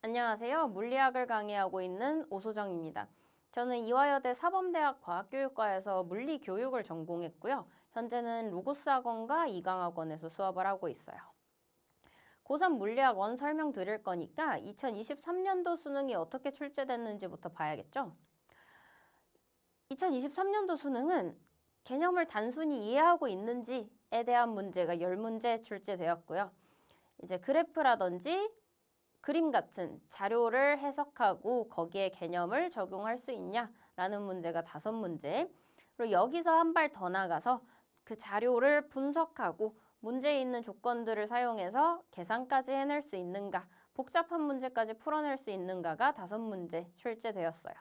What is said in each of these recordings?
안녕하세요. 물리학을 강의하고 있는 오소정입니다. 저는 이화여대 사범대학 과학교육과에서 물리교육을 전공했고요. 현재는 로고스 학원과 이강학원에서 수업을 하고 있어요. 고3 물리학 원 설명 드릴 거니까 2023년도 수능이 어떻게 출제됐는지부터 봐야겠죠? 2023년도 수능은 개념을 단순히 이해하고 있는지에 대한 문제가 10문제 출제되었고요. 이제 그래프라든지 그림 같은 자료를 해석하고 거기에 개념을 적용할 수 있냐라는 문제가 5문제. 그리고 여기서 한 발 더 나가서 그 자료를 분석하고 문제에 있는 조건들을 사용해서 계산까지 해낼 수 있는가, 복잡한 문제까지 풀어낼 수 있는가가 5문제 출제되었어요.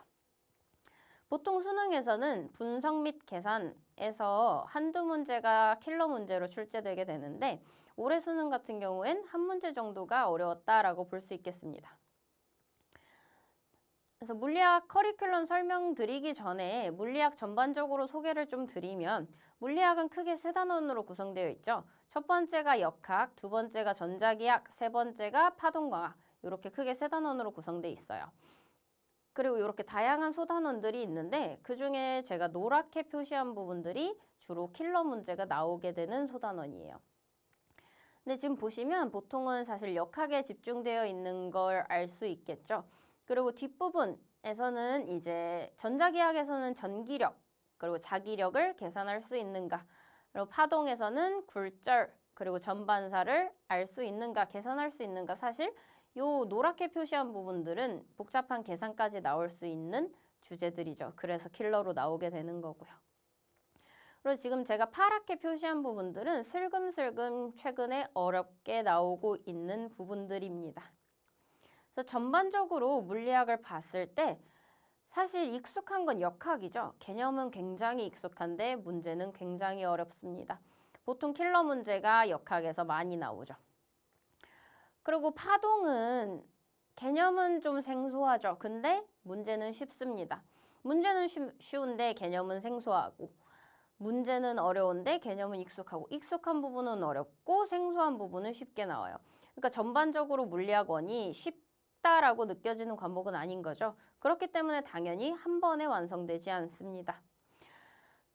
보통 수능에서는 분석 및 계산에서 한두 문제가 킬러 문제로 출제되게 되는데 올해 수능 같은 경우엔 한 문제 정도가 어려웠다라고 볼 수 있겠습니다. 그래서 물리학 커리큘럼 설명드리기 전에 물리학 전반적으로 소개를 좀 드리면 물리학은 크게 3단원으로 구성되어 있죠. 첫 번째가 역학, 두 번째가 전자기학, 세 번째가 파동과학 이렇게 크게 3단원으로 구성되어 있어요. 그리고 이렇게 다양한 소단원들이 있는데 그중에 제가 노랗게 표시한 부분들이 주로 킬러 문제가 나오게 되는 소단원이에요. 근데 지금 보시면 보통은 사실 역학에 집중되어 있는 걸 알 수 있겠죠. 그리고 뒷부분에서는 이제 전자기학에서는 전기력 그리고 자기력을 계산할 수 있는가, 그리고 파동에서는 굴절 그리고 전반사를 알 수 있는가, 계산할 수 있는가. 사실 요 노랗게 표시한 부분들은 복잡한 계산까지 나올 수 있는 주제들이죠. 그래서 킬러로 나오게 되는 거고요. 그리고 지금 제가 파랗게 표시한 부분들은 슬금슬금 최근에 어렵게 나오고 있는 부분들입니다. 그래서 전반적으로 물리학을 봤을 때 사실 익숙한 건 역학이죠. 개념은 굉장히 익숙한데 문제는 굉장히 어렵습니다. 보통 킬러 문제가 역학에서 많이 나오죠. 그리고 파동은 개념은 좀 생소하죠. 근데 문제는 쉽습니다. 문제는 쉬운데 개념은 생소하고, 문제는 어려운데 개념은 익숙하고, 익숙한 부분은 어렵고 생소한 부분은 쉽게 나와요. 그러니까 전반적으로 물리학원이 쉽다라고 느껴지는 과목은 아닌 거죠. 그렇기 때문에 당연히 한 번에 완성되지 않습니다.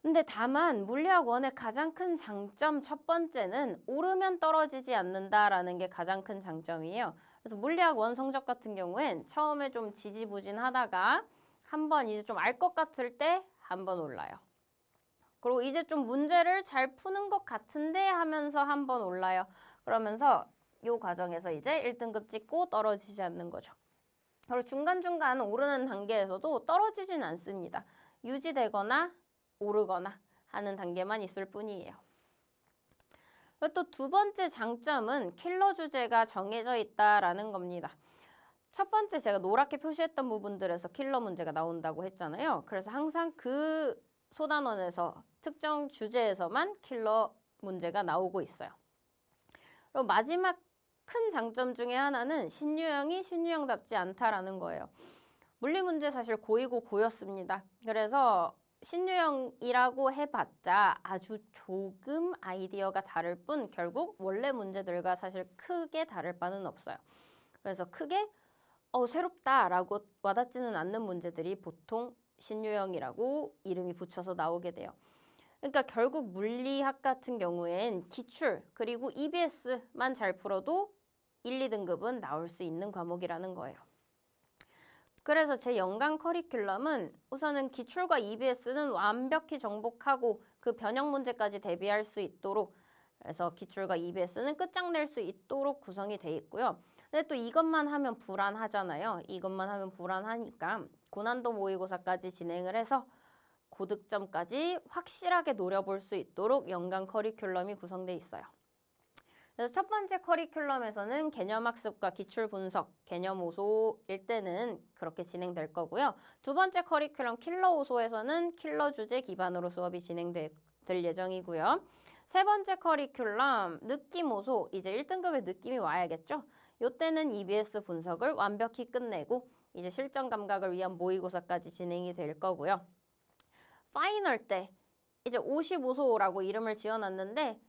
근데 다만 물리학원의 가장 큰 장점 첫 번째는 오르면 떨어지지 않는다라는 게 가장 큰 장점이에요. 그래서 물리학원 성적 같은 경우엔 처음에 좀 지지부진하다가 한번 이제 좀 알 것 같을 때 한번 올라요. 그리고 이제 좀 문제를 잘 푸는 것 같은데 하면서 한번 올라요. 그러면서 이 과정에서 이제 1등급 찍고 떨어지지 않는 거죠. 그리고 중간중간 오르는 단계에서도 떨어지진 않습니다. 유지되거나 오르거나 하는 단계만 있을 뿐이에요. 그리고 또 두 번째 장점은 킬러 주제가 정해져 있다라는 겁니다. 첫 번째 제가 노랗게 표시했던 부분들에서 킬러 문제가 나온다고 했잖아요. 그래서 항상 그 소단원에서 특정 주제에서만 킬러 문제가 나오고 있어요. 그리고 마지막 큰 장점 중에 하나는 신유형이 신유형답지 않다라는 거예요. 물리 문제 사실 고이고 고였습니다. 그래서 신유형이라고 해봤자 아주 조금 아이디어가 다를 뿐 결국 원래 문제들과 사실 크게 다를 바는 없어요. 그래서 크게 새롭다라고 와닿지는 않는 문제들이 보통 신유형이라고 이름이 붙여서 나오게 돼요. 그러니까 결국 물리학 같은 경우엔 기출 그리고 EBS만 잘 풀어도 1, 2등급은 나올 수 있는 과목이라는 거예요. 그래서 제 연간 커리큘럼은 우선은 기출과 EBS는 완벽히 정복하고 그 변형 문제까지 대비할 수 있도록, 그래서 기출과 EBS는 끝장낼 수 있도록 구성이 돼 있고요. 근데 또 이것만 하면 불안하잖아요. 이것만 하면 불안하니까 고난도 모의고사까지 진행을 해서 고득점까지 확실하게 노려볼 수 있도록 연간 커리큘럼이 구성돼 있어요. 그래서 첫 번째 커리큘럼에서는 개념학습과 기출분석, 개념오소일 때는 그렇게 진행될 거고요. 두 번째 커리큘럼 킬러오소에서는 킬러 주제 기반으로 수업이 진행될 예정이고요. 세 번째 커리큘럼 느낌오소, 이제 1등급의 느낌이 와야겠죠? 이때는 EBS 분석을 완벽히 끝내고 이제 실전 감각을 위한 모의고사까지 진행이 될 거고요. 파이널 때 이제 55소라고 이름을 지어놨는데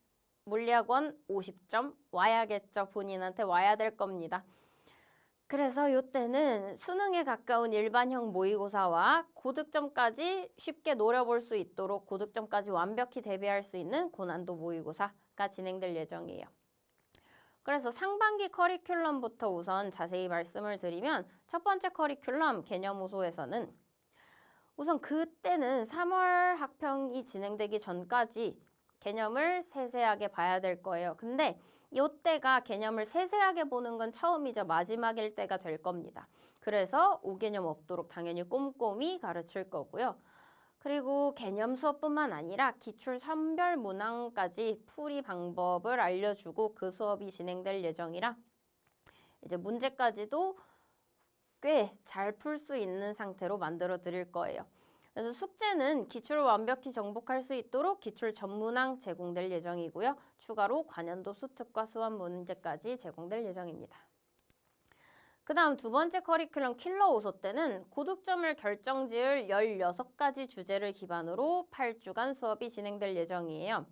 물리학원 50점 와야겠죠. 본인한테 와야 될 겁니다. 그래서 이때는 수능에 가까운 일반형 모의고사와 고득점까지 쉽게 노려볼 수 있도록 고득점까지 완벽히 대비할 수 있는 고난도 모의고사가 진행될 예정이에요. 그래서 상반기 커리큘럼부터 우선 자세히 말씀을 드리면 첫 번째 커리큘럼 개념호소에서는 우선 그때는 3월 학평이 진행되기 전까지 개념을 세세하게 봐야 될 거예요. 근데 이때가 개념을 세세하게 보는 건 처음이자 마지막일 때가 될 겁니다. 그래서 5개념 없도록 당연히 꼼꼼히 가르칠 거고요. 그리고 개념 수업뿐만 아니라 기출 선별 문항까지 풀이 방법을 알려주고 그 수업이 진행될 예정이라 이제 문제까지도 꽤 잘 풀 수 있는 상태로 만들어 드릴 거예요. 그래서 숙제는 기출을 완벽히 정복할 수 있도록 기출 전문항 제공될 예정이고요. 추가로 관연도 수특과 수완 문제까지 제공될 예정입니다. 그 다음 두 번째 커리큘럼 킬러 오소 때는 고득점을 결정지을 16가지 주제를 기반으로 8주간 수업이 진행될 예정이에요.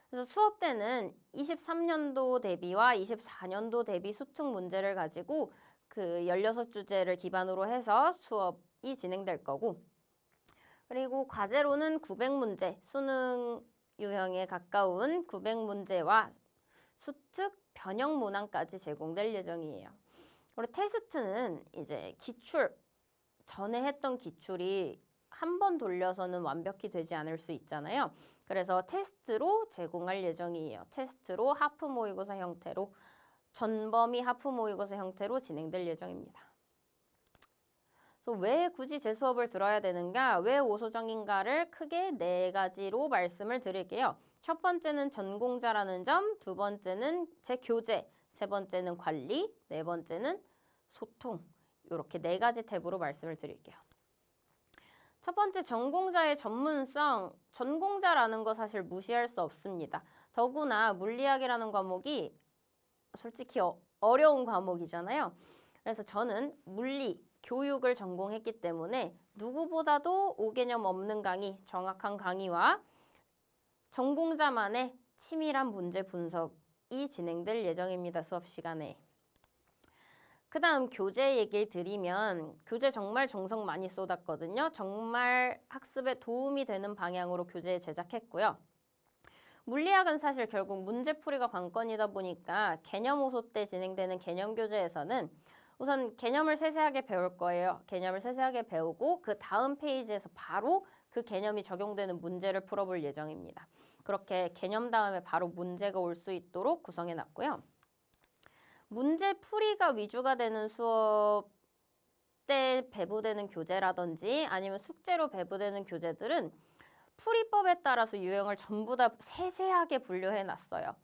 그래서 수업 때는 23년도 대비와 24년도 대비 수특 문제를 가지고 그 16주제를 기반으로 해서 수업이 진행될 거고 그리고 과제로는 900문제, 수능 유형에 가까운 900문제와 수특 변형 문항까지 제공될 예정이에요. 그리고 테스트는 이제 기출, 전에 했던 기출이 한 번 돌려서는 완벽히 되지 않을 수 있잖아요. 그래서 테스트로 제공할 예정이에요. 테스트로 하프 모의고사 형태로, 전범위 하프 모의고사 형태로 진행될 예정입니다. 그래서 왜 굳이 제 수업을 들어야 되는가, 왜 오소정인가를 크게 4가지로 말씀을 드릴게요. 첫 번째는 전공자라는 점, 두 번째는 제 교재, 세 번째는 관리, 네 번째는 소통. 이렇게 4가지 탭으로 말씀을 드릴게요. 첫 번째 전공자의 전문성, 전공자라는 거 사실 무시할 수 없습니다. 더구나 물리학이라는 과목이 솔직히 어려운 과목이잖아요. 그래서 저는 물리, 교육을 전공했기 때문에 누구보다도 5개념 없는 강의, 정확한 강의와 전공자만의 치밀한 문제 분석이 진행될 예정입니다. 수업 시간에. 그 다음 교재 얘기 드리면 교재 정말 정성 많이 쏟았거든요. 정말 학습에 도움이 되는 방향으로 교재 제작했고요. 물리학은 사실 결국 문제풀이가 관건이다 보니까 개념 호소 때 진행되는 개념 교재에서는 우선 개념을 세세하게 배울 거예요. 개념을 세세하게 배우고 그 다음 페이지에서 바로 그 개념이 적용되는 문제를 풀어볼 예정입니다. 그렇게 개념 다음에 바로 문제가 올 수 있도록 구성해 놨고요. 문제풀이가 위주가 되는 수업 때 배부되는 교재라든지 아니면 숙제로 배부되는 교재들은 풀이법에 따라서 유형을 전부 다 세세하게 분류해 놨어요.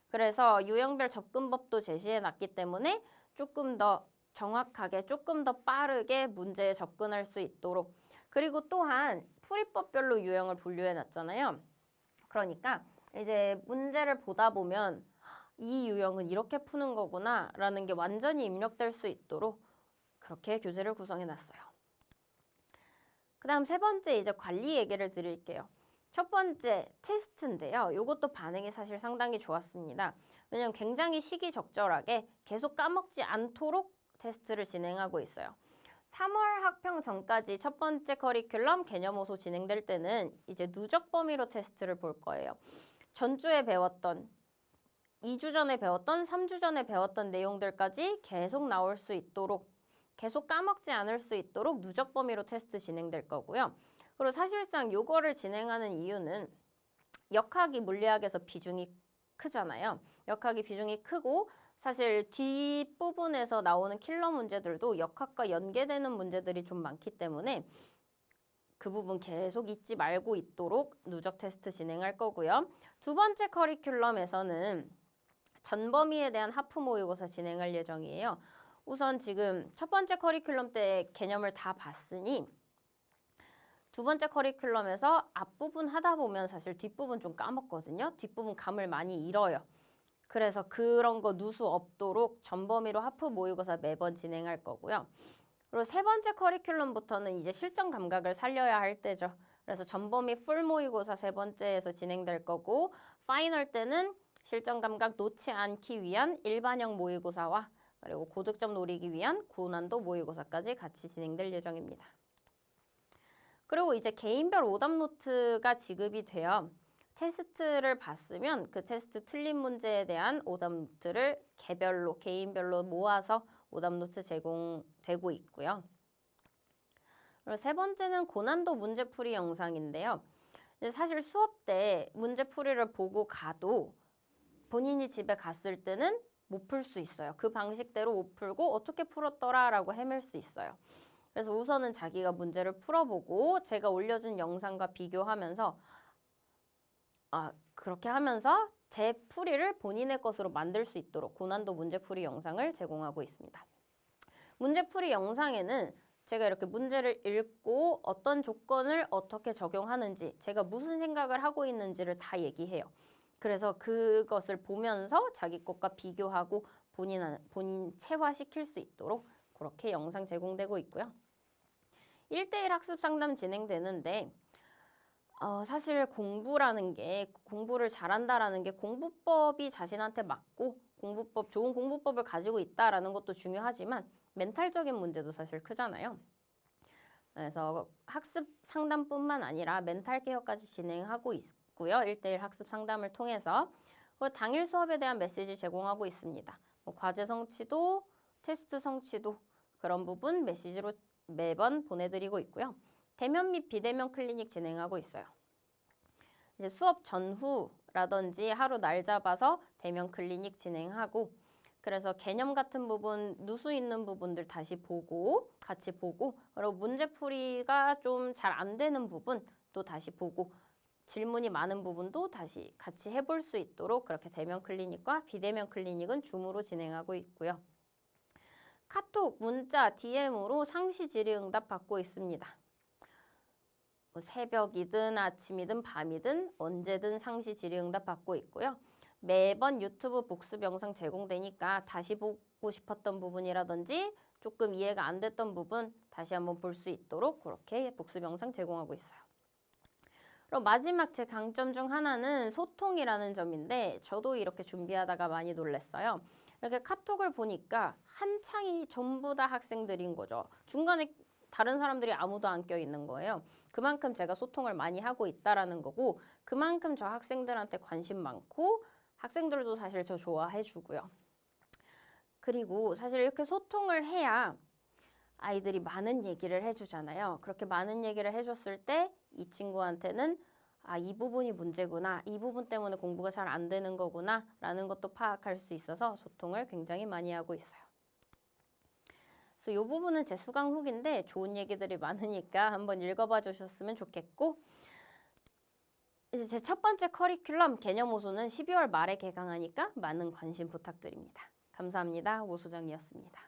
그래서 유형별 접근법도 제시해 놨기 때문에 조금 더 정확하게, 조금 더 빠르게 문제에 접근할 수 있도록, 그리고 또한 풀이법별로 유형을 분류해 놨잖아요. 그러니까 이제 문제를 보다 보면 이 유형은 이렇게 푸는 거구나 라는 게 완전히 입력될 수 있도록 그렇게 교재를 구성해 놨어요. 그 다음 세 번째 이제 관리 얘기를 드릴게요. 첫 번째 테스트인데요. 이것도 반응이 사실 상당히 좋았습니다. 왜냐하면 굉장히 시기적절하게 계속 까먹지 않도록 테스트를 진행하고 있어요. 3월 학평 전까지 첫 번째 커리큘럼 개념 호소 진행될 때는 이제 누적 범위로 테스트를 볼 거예요. 전주에 배웠던, 2주 전에 배웠던, 3주 전에 배웠던 내용들까지 계속 나올 수 있도록, 계속 까먹지 않을 수 있도록 누적 범위로 테스트 진행될 거고요. 그리고 사실상 요거를 진행하는 이유는 역학이 물리학에서 비중이 크잖아요. 역학이 비중이 크고 사실 뒷부분에서 나오는 킬러 문제들도 역학과 연계되는 문제들이 좀 많기 때문에 그 부분 계속 잊지 말고 있도록 누적 테스트 진행할 거고요. 두 번째 커리큘럼에서는 전범위에 대한 하프 모의고사 진행할 예정이에요. 우선 지금 첫 번째 커리큘럼 때 개념을 다 봤으니 두 번째 커리큘럼에서 앞부분 하다 보면 사실 뒷부분 좀 까먹거든요. 뒷부분 감을 많이 잃어요. 그래서 그런 거 누수 없도록 전범위로 하프 모의고사 매번 진행할 거고요. 그리고 세 번째 커리큘럼부터는 이제 실전 감각을 살려야 할 때죠. 그래서 전범위 풀 모의고사 세 번째에서 진행될 거고 파이널 때는 실전 감각 놓지 않기 위한 일반형 모의고사와 그리고 고득점 노리기 위한 고난도 모의고사까지 같이 진행될 예정입니다. 그리고 이제 개인별 오답 노트가 지급이 돼요. 테스트를 봤으면 그 테스트 틀린 문제에 대한 오답 노트를 개인별로 모아서 오답 노트 제공되고 있고요. 그리고 세 번째는 고난도 문제풀이 영상인데요. 사실 수업 때 문제풀이를 보고 가도 본인이 집에 갔을 때는 못 풀 수 있어요. 그 방식대로 못 풀고 어떻게 풀었더라라고 헤맬 수 있어요. 그래서 우선은 자기가 문제를 풀어보고 제가 올려준 영상과 비교하면서 그렇게 하면서 제 풀이를 본인의 것으로 만들 수 있도록 고난도 문제풀이 영상을 제공하고 있습니다. 문제풀이 영상에는 제가 이렇게 문제를 읽고 어떤 조건을 어떻게 적용하는지, 제가 무슨 생각을 하고 있는지를 다 얘기해요. 그래서 그것을 보면서 자기 것과 비교하고 본인 체화시킬 수 있도록 그렇게 영상 제공되고 있고요. 1대1 학습 상담 진행되는데 사실 공부를 잘한다라는 게 공부법이 자신한테 맞고 좋은 공부법을 가지고 있다라는 것도 중요하지만 멘탈적인 문제도 사실 크잖아요. 그래서 학습 상담뿐만 아니라 멘탈 케어까지 진행하고 있고요. 1대1 학습 상담을 통해서 그리고 당일 수업에 대한 메시지 제공하고 있습니다. 과제 성취도, 테스트 성취도 그런 부분 메시지로 매번 보내드리고 있고요. 대면 및 비대면 클리닉 진행하고 있어요. 이제 수업 전후라든지 하루 날 잡아서 대면 클리닉 진행하고 그래서 개념 같은 부분, 누수 있는 부분들 같이 보고 그리고 문제풀이가 좀 잘 안 되는 부분 또 다시 보고 질문이 많은 부분도 다시 같이 해볼 수 있도록 그렇게 대면 클리닉과 비대면 클리닉은 줌으로 진행하고 있고요. 카톡, 문자, DM으로 상시 질의응답 받고 있습니다. 새벽이든 아침이든 밤이든 언제든 상시 질의응답 받고 있고요. 매번 유튜브 복습 영상 제공되니까 다시 보고 싶었던 부분이라든지 조금 이해가 안 됐던 부분 다시 한번 볼 수 있도록 그렇게 복습 영상 제공하고 있어요. 그리고 마지막 제 강점 중 하나는 소통이라는 점인데 저도 이렇게 준비하다가 많이 놀랐어요. 이렇게 카톡을 보니까 한 창이 전부 다 학생들인 거죠. 중간에 다른 사람들이 아무도 안 껴있는 거예요. 그만큼 제가 소통을 많이 하고 있다라는 거고 그만큼 저 학생들한테 관심 많고 학생들도 사실 저 좋아해 주고요. 그리고 사실 이렇게 소통을 해야 아이들이 많은 얘기를 해주잖아요. 그렇게 많은 얘기를 해줬을 때 이 친구한테는 이 부분이 문제구나. 이 부분 때문에 공부가 잘 안 되는 거구나. 라는 것도 파악할 수 있어서 소통을 굉장히 많이 하고 있어요. 그래서 이 부분은 제 수강 후기인데 좋은 얘기들이 많으니까 한번 읽어봐 주셨으면 좋겠고 이제 제 첫 번째 커리큘럼 개념 호수는 12월 말에 개강하니까 많은 관심 부탁드립니다. 감사합니다. 오 소장이었습니다.